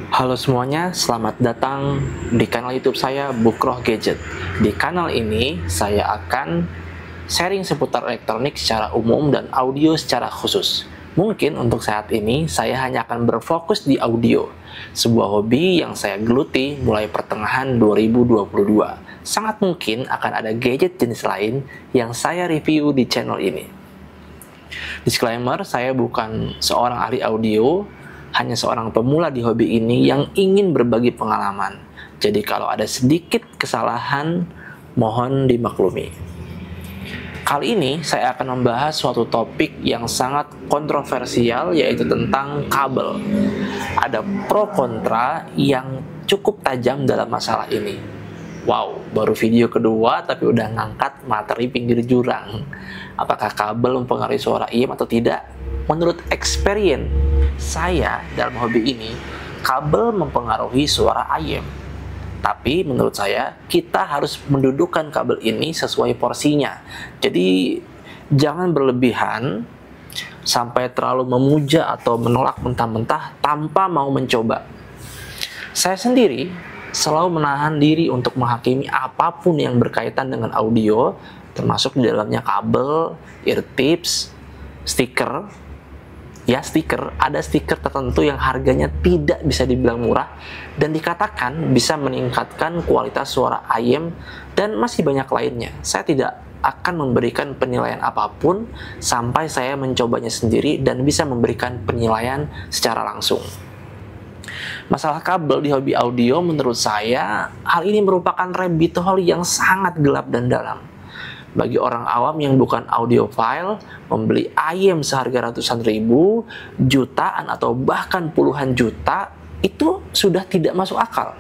Halo semuanya, selamat datang di kanal YouTube saya Bukroh Gadget. Di kanal ini saya akan sharing seputar elektronik secara umum dan audio secara khusus. Mungkin untuk saat ini saya hanya akan berfokus di audio, sebuah hobi yang saya geluti mulai pertengahan 2022. Sangat mungkin akan ada gadget jenis lain yang saya review di channel ini. Disclaimer, saya bukan seorang ahli audio, hanya seorang pemula di hobi ini yang ingin berbagi pengalaman. Jadi kalau ada sedikit kesalahan, mohon dimaklumi. Kali ini saya akan membahas suatu topik yang sangat kontroversial, yaitu tentang kabel. Ada pro kontra yang cukup tajam dalam masalah ini. Wow, baru video kedua tapi udah ngangkat materi pinggir jurang. Apakah kabel mempengaruhi suara IEM atau tidak? Menurut experience saya dalam hobi ini, kabel mempengaruhi suara IEM. Tapi menurut saya, kita harus mendudukkan kabel ini sesuai porsinya. Jadi, jangan berlebihan sampai terlalu memuja atau menolak mentah-mentah tanpa mau mencoba. Saya sendiri selalu menahan diri untuk menghakimi apapun yang berkaitan dengan audio, termasuk di dalamnya kabel, ear tips, stiker. Ya, ada stiker tertentu yang harganya tidak bisa dibilang murah dan dikatakan bisa meningkatkan kualitas suara IEM dan masih banyak lainnya. Saya tidak akan memberikan penilaian apapun sampai saya mencobanya sendiri dan bisa memberikan penilaian secara langsung. Masalah kabel di hobi audio, menurut saya hal ini merupakan rabbit hole yang sangat gelap dan dalam. Bagi orang awam yang bukan audiophile, membeli IEM seharga ratusan ribu, jutaan, atau bahkan puluhan juta, itu sudah tidak masuk akal.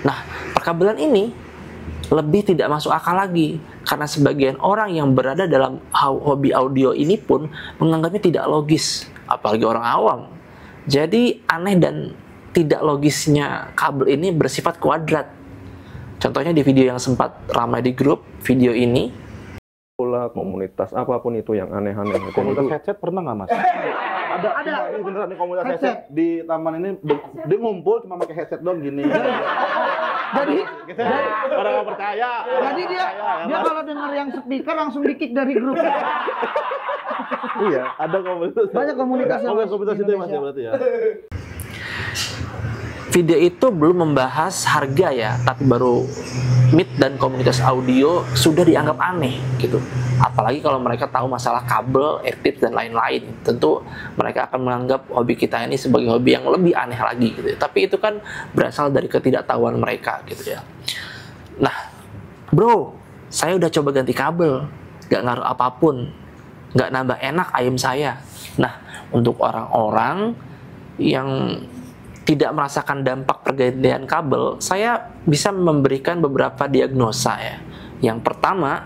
Nah, perkabelan ini lebih tidak masuk akal lagi, karena sebagian orang yang berada dalam hobi audio ini pun menganggapnya tidak logis, apalagi orang awam. Jadi, aneh dan tidak logisnya kabel ini bersifat kuadrat. Contohnya di video yang sempat ramai di grup video ini. Komunitas apapun itu yang aneh-aneh. Komunitas headset pernah nggak, Mas? Ada. Ini beneran nih komunitas headset di taman ini. Dia ngumpul cuma pakai headset doang gini. Jadi Pada nggak percaya. Jadi dia kalau dengar yang speaker langsung di-kick dari grup. Iya, ada komunitas. Banyak komunitas yang komunitas di itu ya, Mas, ya, Indonesia. berarti ya. Video itu belum membahas harga ya, tapi baru Meet dan komunitas audio sudah dianggap aneh gitu. Apalagi kalau mereka tahu masalah kabel, ear tips, dan lain-lain. Tentu mereka akan menganggap hobi kita ini sebagai hobi yang lebih aneh lagi gitu. Tapi itu kan berasal dari ketidaktahuan mereka gitu ya. Nah, bro, saya udah coba ganti kabel, gak ngaruh apapun, gak nambah enak IEM saya. Nah, untuk orang-orang yang tidak merasakan dampak pergantian kabel, saya bisa memberikan beberapa diagnosa ya. Yang pertama,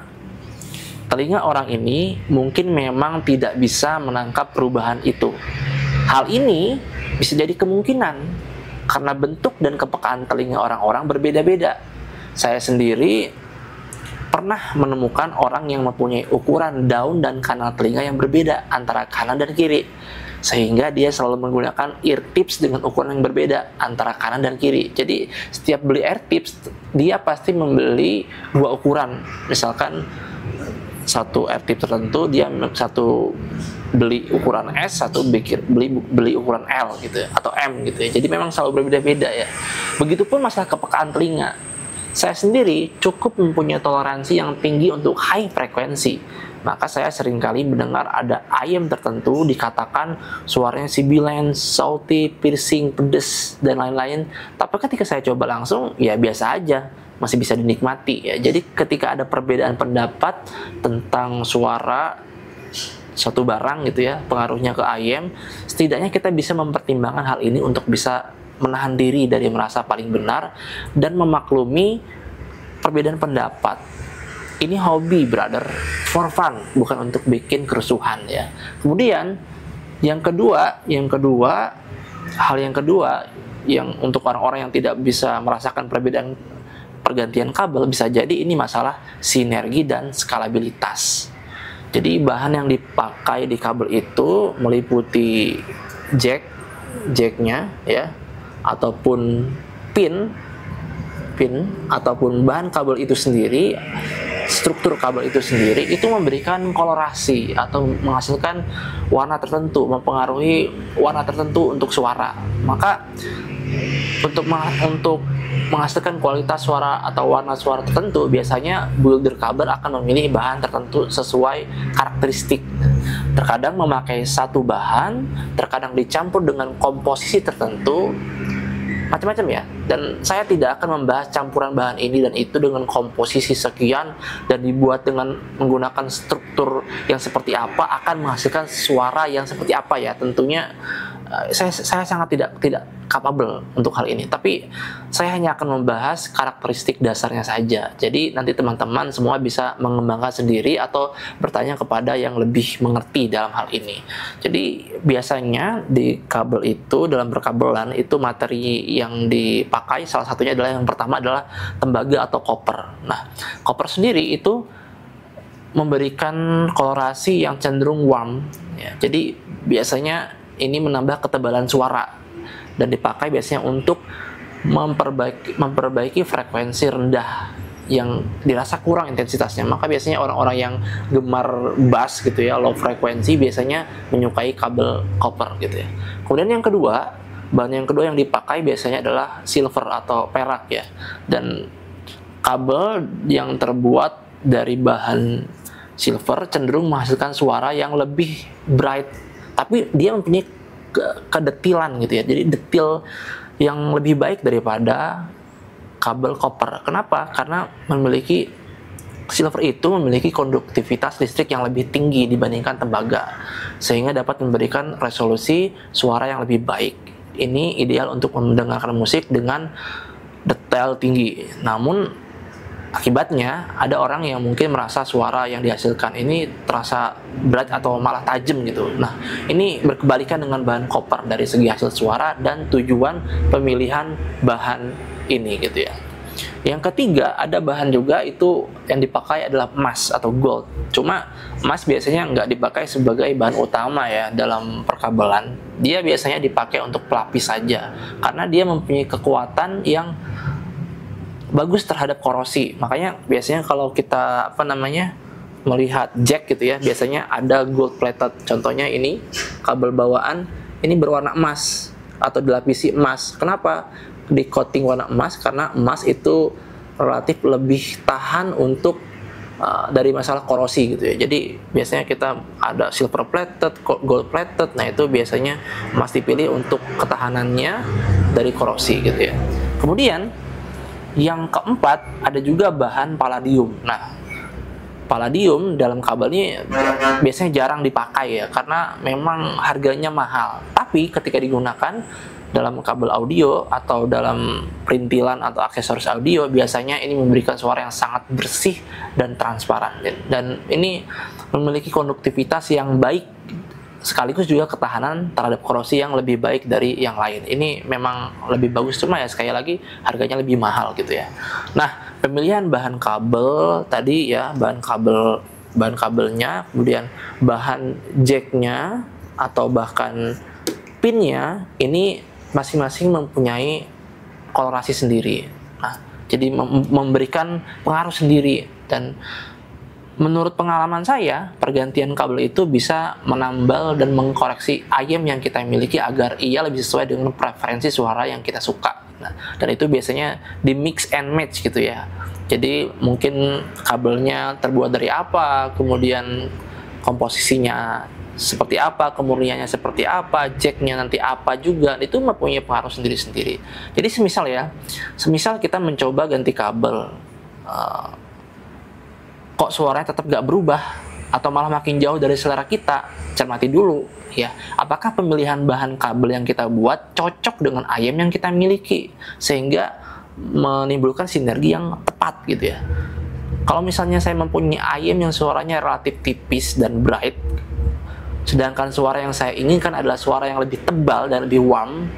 telinga orang ini mungkin memang tidak bisa menangkap perubahan itu. Hal ini bisa jadi kemungkinan karena bentuk dan kepekaan telinga orang-orang berbeda-beda. Saya sendiri pernah menemukan orang yang mempunyai ukuran daun dan kanal telinga yang berbeda antara kanan dan kiri, sehingga dia selalu menggunakan ear tips dengan ukuran yang berbeda antara kanan dan kiri. Jadi setiap beli ear tips, dia pasti membeli dua ukuran. Misalkan satu ear tips tertentu, dia satu beli ukuran S, satu beli ukuran L gitu ya, atau M gitu ya. Jadi memang selalu berbeda-beda ya. Begitupun masalah kepekaan telinga. Saya sendiri cukup mempunyai toleransi yang tinggi untuk high frekuensi. Maka saya seringkali mendengar ada IEM tertentu dikatakan suaranya sibilant, salty, piercing, pedes, dan lain-lain. Tapi ketika saya coba langsung, ya biasa aja, masih bisa dinikmati ya. Jadi ketika ada perbedaan pendapat tentang suara suatu barang gitu ya, pengaruhnya ke IEM, setidaknya kita bisa mempertimbangkan hal ini untuk bisa menahan diri dari merasa paling benar dan memaklumi perbedaan pendapat. Ini hobi, brother, for fun, bukan untuk bikin kerusuhan ya. Kemudian yang kedua, hal yang kedua yang untuk orang-orang yang tidak bisa merasakan perbedaan pergantian kabel, bisa jadi ini masalah sinergi dan skalabilitas. Jadi bahan yang dipakai di kabel itu meliputi jacknya ya, ataupun pin ataupun bahan kabel itu sendiri, struktur kabel itu sendiri itu memberikan kolorasi atau menghasilkan warna tertentu, mempengaruhi warna tertentu untuk suara. Maka untuk menghasilkan kualitas suara atau warna suara tertentu, biasanya builder kabel akan memilih bahan tertentu sesuai karakteristik. Terkadang memakai satu bahan, terkadang dicampur dengan komposisi tertentu, macam-macam ya. Dan saya tidak akan membahas campuran bahan ini dan itu dengan komposisi sekian dan dibuat dengan menggunakan struktur yang seperti apa akan menghasilkan suara yang seperti apa ya. Tentunya saya sangat tidak capable untuk hal ini, tapi saya hanya akan membahas karakteristik dasarnya saja. Jadi nanti teman-teman semua bisa mengembangkan sendiri atau bertanya kepada yang lebih mengerti dalam hal ini. Jadi biasanya di kabel itu, dalam berkabelan itu, materi yang dipakai salah satunya adalah, yang pertama adalah tembaga atau koper. Nah, koper sendiri itu memberikan kolorasi yang cenderung warm ya. Jadi biasanya ini menambah ketebalan suara dan dipakai biasanya untuk memperbaiki frekuensi rendah yang dirasa kurang intensitasnya. Maka biasanya orang-orang yang gemar bass gitu ya, low frekuensi, biasanya menyukai kabel copper gitu ya. Kemudian yang kedua, bahan yang kedua yang dipakai biasanya adalah silver atau perak ya. Dan kabel yang terbuat dari bahan silver cenderung menghasilkan suara yang lebih bright, tapi dia mempunyai kedetilan gitu ya. Jadi detail yang lebih baik daripada kabel koper. Kenapa? Karena silver itu memiliki konduktivitas listrik yang lebih tinggi dibandingkan tembaga, sehingga dapat memberikan resolusi suara yang lebih baik. Ini ideal untuk mendengarkan musik dengan detail tinggi. Namun akibatnya ada orang yang mungkin merasa suara yang dihasilkan ini terasa berat atau malah tajam gitu. Nah, ini berkebalikan dengan bahan koper dari segi hasil suara dan tujuan pemilihan bahan ini gitu ya. Yang ketiga, ada bahan juga itu yang dipakai adalah emas atau gold. Cuma emas biasanya nggak dipakai sebagai bahan utama ya dalam perkabelan. Dia biasanya dipakai untuk pelapis saja karena dia mempunyai kekuatan yang bagus terhadap korosi. Makanya biasanya kalau kita melihat jack gitu ya, biasanya ada gold plated. Contohnya ini kabel bawaan ini berwarna emas atau dilapisi emas. Kenapa di coating warna emas? Karena emas itu relatif lebih tahan untuk dari masalah korosi gitu ya. Jadi biasanya kita ada silver plated, gold plated. Nah, itu biasanya emas dipilih untuk ketahanannya dari korosi gitu ya. Kemudian yang keempat, ada juga bahan palladium. Nah, palladium dalam kabel ini biasanya jarang dipakai ya, karena memang harganya mahal. Tapi ketika digunakan dalam kabel audio atau dalam perintilan atau aksesoris audio, biasanya ini memberikan suara yang sangat bersih dan transparan. Dan ini memiliki konduktivitas yang baik, sekaligus juga ketahanan terhadap korosi yang lebih baik dari yang lain. Ini memang lebih bagus, cuma ya sekali lagi harganya lebih mahal gitu ya. Nah, pemilihan bahan kabel tadi ya, bahan kabelnya, kemudian bahan jacknya atau bahkan pinnya, ini masing-masing mempunyai kolorasi sendiri. Nah, jadi memberikan pengaruh sendiri. Dan menurut pengalaman saya, pergantian kabel itu bisa menambal dan mengkoreksi ayam yang kita miliki agar ia lebih sesuai dengan preferensi suara yang kita suka. Nah, dan itu biasanya di mix and match gitu ya. Jadi mungkin kabelnya terbuat dari apa, kemudian komposisinya seperti apa, kemurniannya seperti apa, jacknya nanti apa juga, itu mempunyai pengaruh sendiri-sendiri. Jadi semisal kita mencoba ganti kabel, kok suaranya tetap gak berubah atau malah makin jauh dari selera kita, cermati dulu ya, apakah pemilihan bahan kabel yang kita buat cocok dengan ayam yang kita miliki sehingga menimbulkan sinergi yang tepat gitu ya. Kalau misalnya saya mempunyai ayam yang suaranya relatif tipis dan bright, sedangkan suara yang saya inginkan adalah suara yang lebih tebal dan lebih warm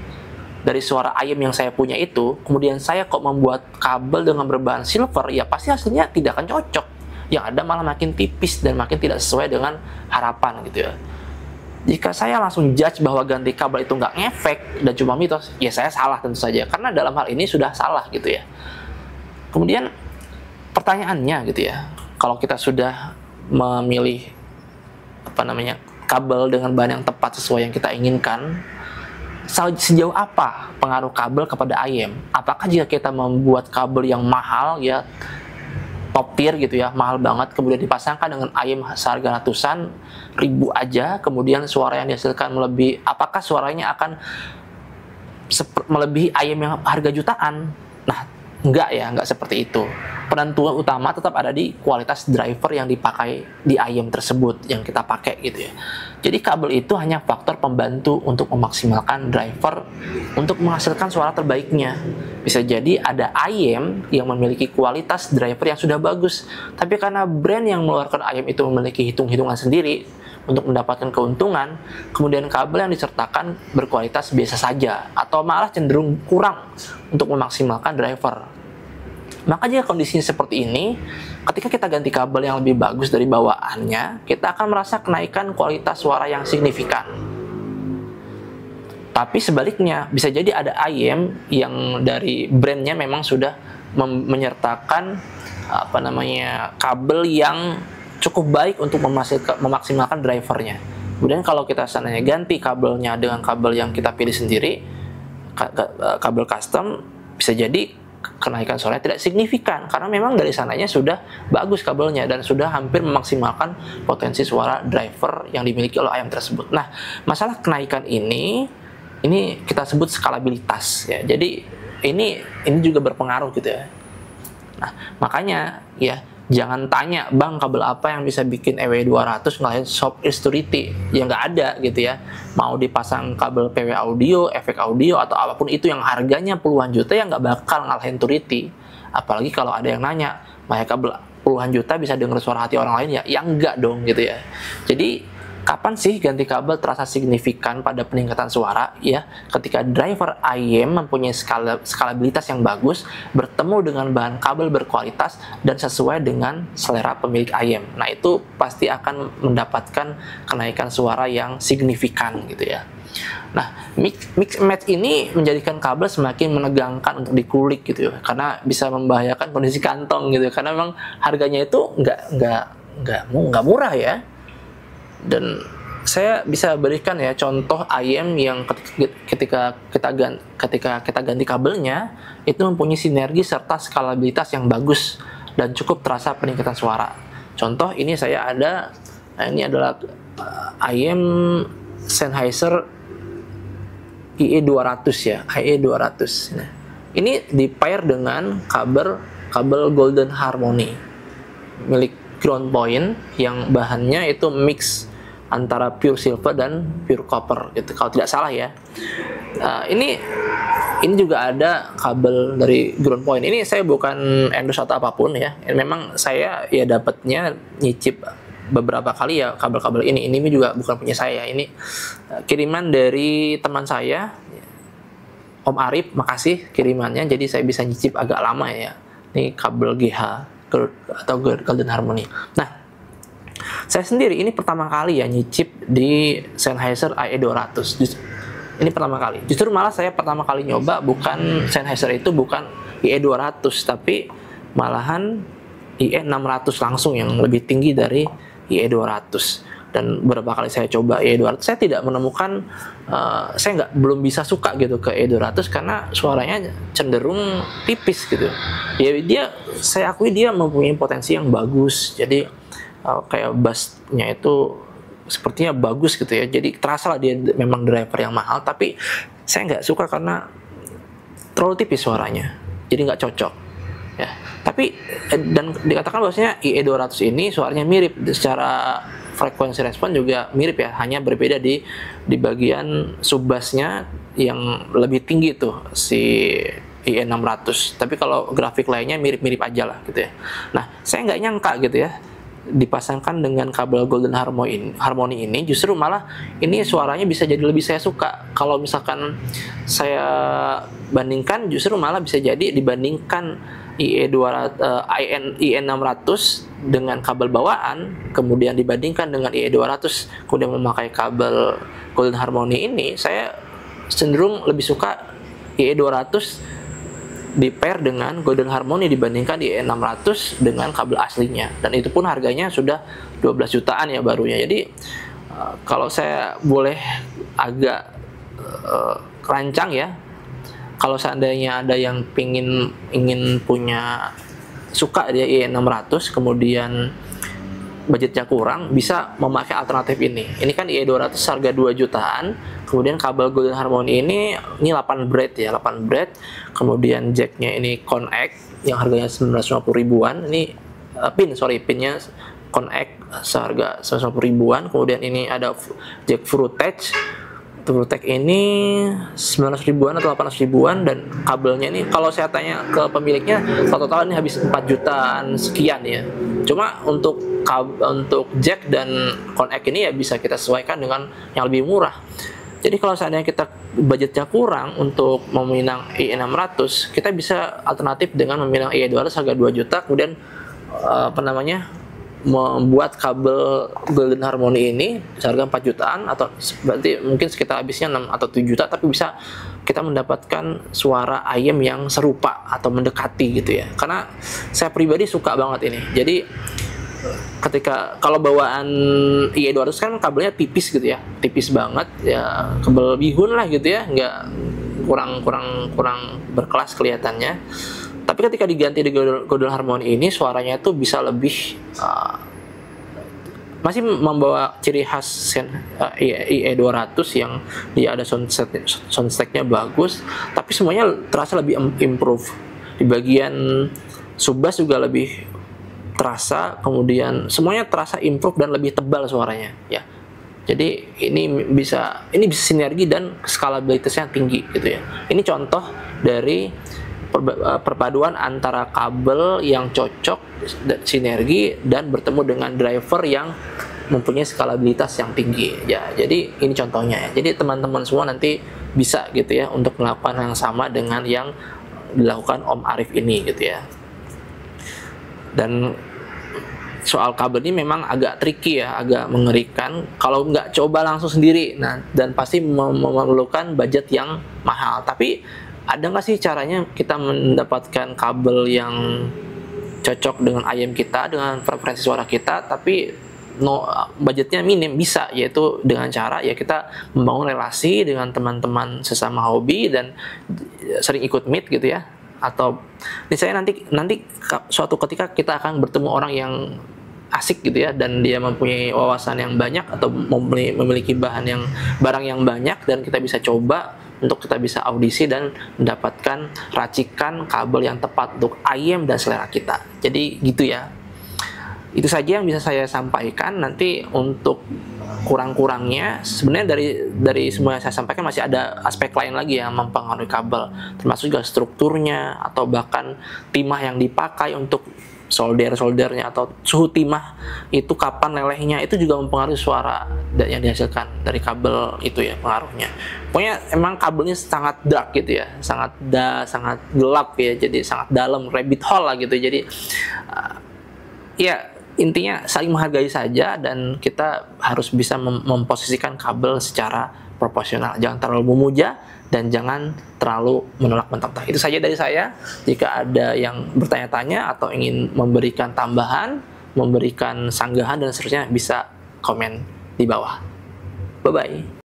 dari suara ayam yang saya punya itu, kemudian saya kok membuat kabel dengan berbahan silver, ya pasti hasilnya tidak akan cocok. Yang ada malah makin tipis dan makin tidak sesuai dengan harapan gitu ya. Jika saya langsung judge bahwa ganti kabel itu nggak ngefek dan cuma mitos, ya saya salah tentu saja. Karena dalam hal ini sudah salah gitu ya. Kemudian pertanyaannya gitu ya, kalau kita sudah memilih kabel dengan bahan yang tepat sesuai yang kita inginkan, sejauh apa pengaruh kabel kepada IM? Apakah jika kita membuat kabel yang mahal ya, top tier gitu ya, mahal banget, kemudian dipasangkan dengan IM seharga ratusan ribu aja, kemudian suara yang dihasilkan melebihi, apakah suaranya akan melebihi IM yang harga jutaan? Nah, enggak ya, enggak seperti itu. Penentuan utama tetap ada di kualitas driver yang dipakai di IM tersebut yang kita pakai gitu ya. Jadi kabel itu hanya faktor pembantu untuk memaksimalkan driver untuk menghasilkan suara terbaiknya. Bisa jadi ada IM yang memiliki kualitas driver yang sudah bagus, tapi karena brand yang mengeluarkan IM itu memiliki hitung-hitungan sendiri untuk mendapatkan keuntungan, kemudian kabel yang disertakan berkualitas biasa saja atau malah cenderung kurang untuk memaksimalkan driver. Maka jika kondisinya seperti ini, ketika kita ganti kabel yang lebih bagus dari bawaannya, kita akan merasa kenaikan kualitas suara yang signifikan. Tapi sebaliknya, bisa jadi ada IM yang dari brandnya memang sudah menyertakan kabel yang cukup baik untuk memaksimalkan drivernya. Kemudian kalau kita seandainya ganti kabelnya dengan kabel yang kita pilih sendiri, kabel custom, bisa jadi kenaikan suaranya tidak signifikan karena memang dari sananya sudah bagus kabelnya dan sudah hampir memaksimalkan potensi suara driver yang dimiliki oleh IM tersebut. Nah, masalah kenaikan ini kita sebut skalabilitas ya. Jadi ini juga berpengaruh gitu ya. Nah, makanya ya jangan tanya, "Bang, kabel apa yang bisa bikin EW200 ngalahin Soft Authority?" Ya nggak ada gitu ya. Mau dipasang kabel PW audio, efek audio, atau apapun itu yang harganya puluhan juta, ya nggak bakal ngalahin Turity. Apalagi kalau ada yang nanya, "Makanya kabel puluhan juta bisa denger suara hati orang lain ya?" Ya enggak dong gitu ya. Jadi kapan sih ganti kabel terasa signifikan pada peningkatan suara? Ya, ketika driver IM mempunyai skalabilitas yang bagus, bertemu dengan bahan kabel berkualitas dan sesuai dengan selera pemilik IM. Nah, itu pasti akan mendapatkan kenaikan suara yang signifikan gitu ya. Nah, mix match ini menjadikan kabel semakin menegangkan untuk dikulik gitu ya, karena bisa membahayakan kondisi kantong gitu. Karena memang harganya itu nggak murah ya. Dan saya bisa berikan ya contoh IM yang ketika kita ganti kabelnya itu mempunyai sinergi serta skalabilitas yang bagus dan cukup terasa peningkatan suara. Contoh ini ini adalah IM Sennheiser IE200 ya, IE200. Nah, ini di-pair dengan kabel Golden Harmony milik Ground Point yang bahannya itu mix antara pure silver dan pure copper gitu kalau tidak salah ya. Ini juga ada kabel dari Ground Point. Ini saya bukan endorse atau apapun ya. Memang saya ya dapatnya nyicip beberapa kali ya kabel-kabel ini. Ini juga bukan punya saya. Ini kiriman dari teman saya, Om Arif. Makasih kirimannya. Jadi saya bisa nyicip agak lama ya. Ini kabel GH atau Golden Harmony. Nah, saya sendiri ini pertama kali ya nyicip di Sennheiser IE200. Ini pertama kali. Justru malah saya pertama kali nyoba bukan Sennheiser itu, bukan IE200, tapi malahan IE600 langsung yang lebih tinggi dari IE200. Dan beberapa kali saya coba IE200, saya tidak menemukan, saya belum bisa suka gitu ke IE200 karena suaranya cenderung tipis gitu. Ya saya akui dia mempunyai potensi yang bagus. Jadi kayak bassnya itu sepertinya bagus gitu ya. Jadi terasa lah dia memang driver yang mahal, tapi saya nggak suka karena terlalu tipis suaranya. Jadi nggak cocok. Ya. Tapi dan dikatakan bahwasanya IE200 ini suaranya mirip secara frekuensi respon juga mirip ya, hanya berbeda di bagian sub-bassnya yang lebih tinggi tuh si IE600. Tapi kalau grafik lainnya mirip-mirip aja lah gitu ya. Nah, saya nggak nyangka gitu ya, dipasangkan dengan kabel Golden Harmony ini justru malah ini suaranya bisa jadi lebih saya suka. Kalau misalkan saya bandingkan, justru malah bisa jadi dibandingkan IE600 dengan kabel bawaan, kemudian dibandingkan dengan IE200 kemudian memakai kabel Golden Harmony ini, saya cenderung lebih suka IE200 di pair dengan Golden Harmony dibandingkan IE600 dengan kabel aslinya, dan itu pun harganya sudah 12 jutaan ya barunya. Jadi kalau saya boleh agak rancang ya, kalau seandainya ada yang ingin punya suka dia IE600 kemudian budgetnya kurang, bisa memakai alternatif ini. Ini kan IE200 harga 2 jutaan, kemudian kabel Golden Harmony ini 8 braid ya, 8 braid, kemudian jacknya ini Connect yang harganya 950 ribuan, ini pinnya Connect seharga 150 ribuan, kemudian ini ada jack Fruitech ini 900 ribuan atau 800 ribuan, dan kabelnya ini kalau saya tanya ke pemiliknya total ini habis 4 jutaan sekian ya. Cuma untuk jack dan connect ini ya bisa kita sesuaikan dengan yang lebih murah. Jadi kalau seandainya kita budgetnya kurang untuk meminang IE600, kita bisa alternatif dengan meminang IE200 harga 2 juta, kemudian membuat kabel Golden Harmony ini seharga 4 jutaan, atau berarti mungkin sekitar habisnya 6 atau 7 juta, tapi bisa kita mendapatkan suara ayam yang serupa atau mendekati gitu ya. Karena saya pribadi suka banget ini. Jadi ketika kalau bawaan IE200 kan kabelnya tipis gitu ya, tipis banget ya, kabel bihun lah gitu ya, nggak kurang berkelas kelihatannya. Tapi ketika diganti di Golden Harmony ini, suaranya itu bisa lebih masih membawa ciri khas IE200 yang dia ada soundstack-nya bagus, tapi semuanya terasa lebih improve. Di bagian sub-bass juga lebih terasa, kemudian semuanya terasa improve dan lebih tebal suaranya ya. Jadi ini bisa sinergi dan skalabilitasnya tinggi gitu ya. Ini contoh dari perpaduan antara kabel yang cocok, sinergi, dan bertemu dengan driver yang mempunyai skalabilitas yang tinggi ya. Jadi ini contohnya ya. Jadi teman-teman semua nanti bisa gitu ya untuk melakukan yang sama dengan yang dilakukan Om Arif ini gitu ya. Dan soal kabel ini memang agak tricky ya, agak mengerikan kalau nggak coba langsung sendiri. Nah, dan pasti memerlukan budget yang mahal. Tapi ada nggak sih caranya kita mendapatkan kabel yang cocok dengan ayam kita, dengan preferensi suara kita, tapi budgetnya minim? Bisa, yaitu dengan cara ya kita membangun relasi dengan teman-teman sesama hobi dan sering ikut meet gitu ya. Atau misalnya nanti suatu ketika kita akan bertemu orang yang asik gitu ya, dan dia mempunyai wawasan yang banyak atau memiliki barang yang banyak, dan kita bisa coba untuk kita bisa audisi dan mendapatkan racikan kabel yang tepat untuk ayam dan selera kita. Jadi gitu ya. Itu saja yang bisa saya sampaikan. Nanti untuk kurang-kurangnya sebenarnya dari semua yang saya sampaikan masih ada aspek lain lagi yang mempengaruhi kabel, termasuk juga strukturnya atau bahkan timah yang dipakai untuk soldernya atau suhu timah itu kapan lelehnya, itu juga mempengaruhi suara yang dihasilkan dari kabel itu ya, pengaruhnya. Pokoknya emang kabelnya sangat dark gitu ya, sangat gelap ya, jadi sangat dalam, rabbit hole lah gitu. Jadi ya intinya saling menghargai saja, dan kita harus bisa memposisikan kabel secara proporsional. Jangan terlalu memuja dan jangan terlalu menolak mentah-mentah. Itu saja dari saya. Jika ada yang bertanya-tanya atau ingin memberikan tambahan, memberikan sanggahan dan seterusnya, bisa komen di bawah. Bye-bye.